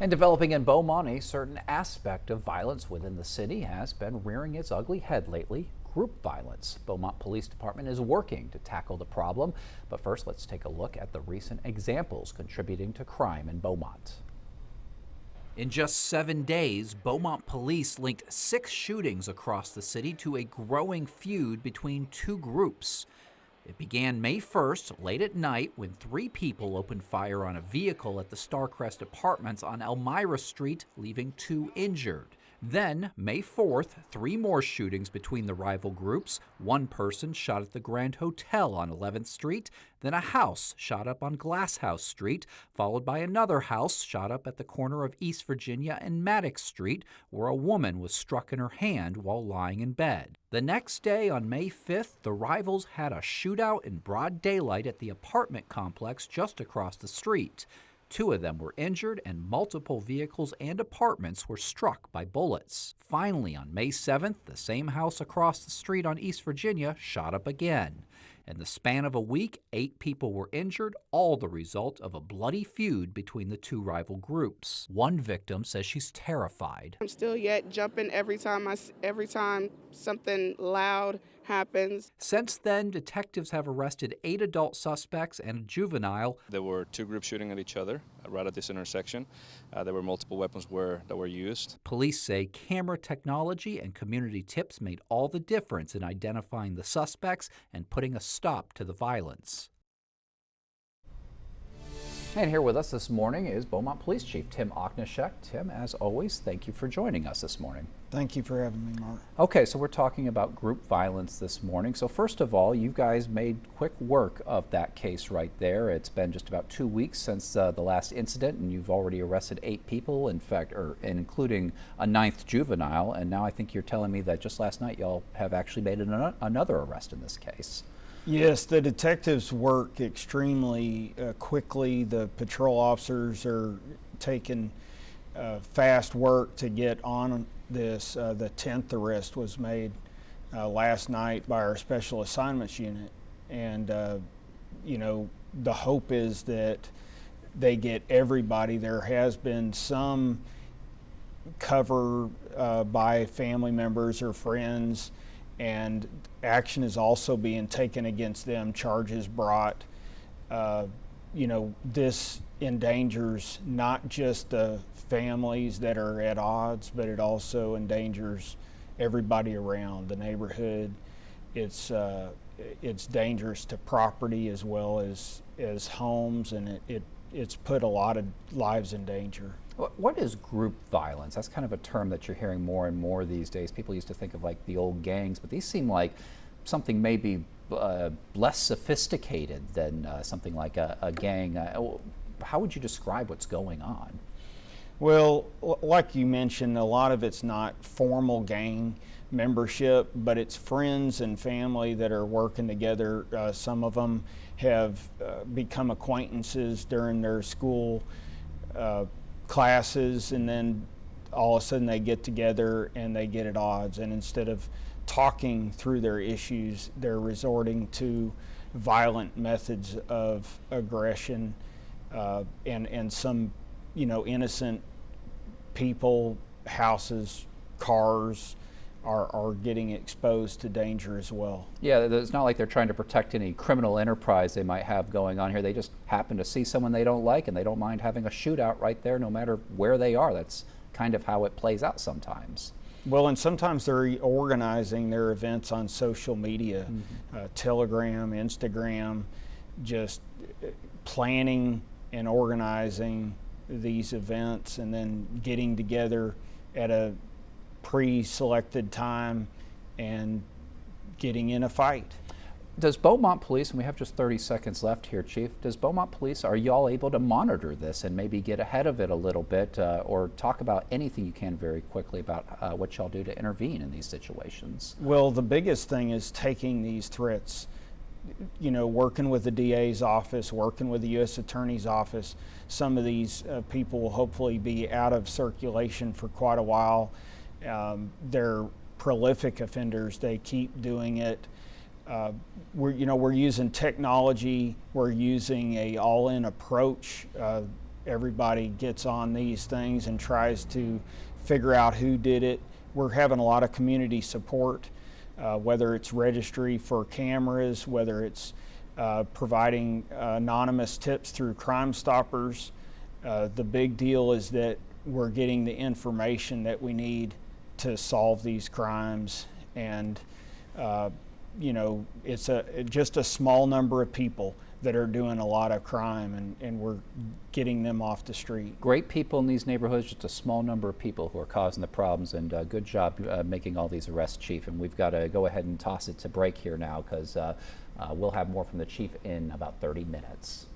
And developing in Beaumont, a certain aspect of violence within the city has been rearing its ugly head lately: group violence. Beaumont Police Department is working to tackle the problem. But first, let's take a look at the recent examples contributing to crime in Beaumont. In just 7 days, Beaumont police linked 6 shootings across the city to a growing feud between two groups. It began May 1st, late at night, when 3 people opened fire on a vehicle at the Starcrest Apartments on Elmira Street, leaving 2 injured. Then, May 4th, 3 more shootings between the rival groups. 1 person shot at the Grand Hotel on 11th Street, then a house shot up on Glasshouse Street, followed by another house shot up at the corner of East Virginia and Maddox Street, where a woman was struck in her hand while lying in bed. The next day, on May 5th, the rivals had a shootout in broad daylight at the apartment complex just across the street. 2 of them were injured, and multiple vehicles and apartments were struck by bullets. Finally, on May 7th, the same house across the street on East Virginia shot up again. In the span of a week, 8 people were injured, all the result of a bloody feud between the 2 rival groups. One victim says she's terrified. I'm still yet jumping every time something loud happens. Since then, detectives have arrested 8 adult suspects and a juvenile. There were 2 groups shooting at each other right at this intersection. There were multiple weapons that were used. Police say camera technology and community tips made all the difference in identifying the suspects and putting a stop to the violence. And here with us this morning is Beaumont Police Chief Tim Oknishek. Tim, as always, thank you for joining us this morning. Thank you for having me, Mark. Okay, so we're talking about group violence this morning. So first of all, you guys made quick work of that case right there. It's been just about 2 weeks since the last incident, and you've already arrested 8 people, in fact, including a 9th juvenile. And now I think you're telling me that just last night y'all have actually made another arrest in this case. Yes, the detectives work extremely quickly. The patrol officers are taking fast work to get on this. The 10th arrest was made last night by our special assignments unit. And, you know, the hope is that they get everybody. There has been some cover by family members or friends, and action is also being taken against them, charges brought. You know, this endangers not just the families that are at odds, but it also endangers everybody around the neighborhood. It's dangerous to property as well as homes, and it's put a lot of lives in danger. What is group violence? That's kind of a term that you're hearing more and more these days. People used to think of like the old gangs, but these seem like something maybe less sophisticated than something like a gang. How would you describe what's going on? Well, like you mentioned, a lot of it's not formal gang membership, but it's friends and family that are working together. Some of them have become acquaintances during their school classes, and then all of a sudden they get together and they get at odds, and instead of talking through their issues, they're resorting to violent methods of aggression, and some, you know, innocent people, houses, cars are getting exposed to danger as well. Yeah, it's not like they're trying to protect any criminal enterprise they might have going on here. They just happen to see someone they don't like, and they don't mind having a shootout right there no matter where they are. That's kind of how it plays out sometimes. Well, and sometimes they're organizing their events on social media, Telegram, Instagram, just planning and organizing these events and then getting together at a pre-selected time and getting in a fight. Does Beaumont Police, and we have just 30 seconds left here, Chief, does Beaumont Police, are y'all able to monitor this and maybe get ahead of it a little bit, or talk about anything you can very quickly about what y'all do to intervene in these situations? Well, the biggest thing is taking these threats, you know, working with the DA's office, working with the U.S. Attorney's office. Some of these people will hopefully be out of circulation for quite a while. They're prolific offenders. They keep doing it. We're using technology. We're using a all-in approach. everybody gets on these things and tries to figure out who did it. We're having a lot of community support, whether it's registry for cameras, whether it's providing anonymous tips through Crime Stoppers. The big deal is that we're getting the information that we need to solve these crimes, and you know, it's just a small number of people that are doing a lot of crime, and we're getting them off the street. Great people in these neighborhoods, just a small number of people who are causing the problems, and good job making all these arrests, Chief. And we've got to go ahead and toss it to break here now, because we'll have more from the Chief in about 30 minutes.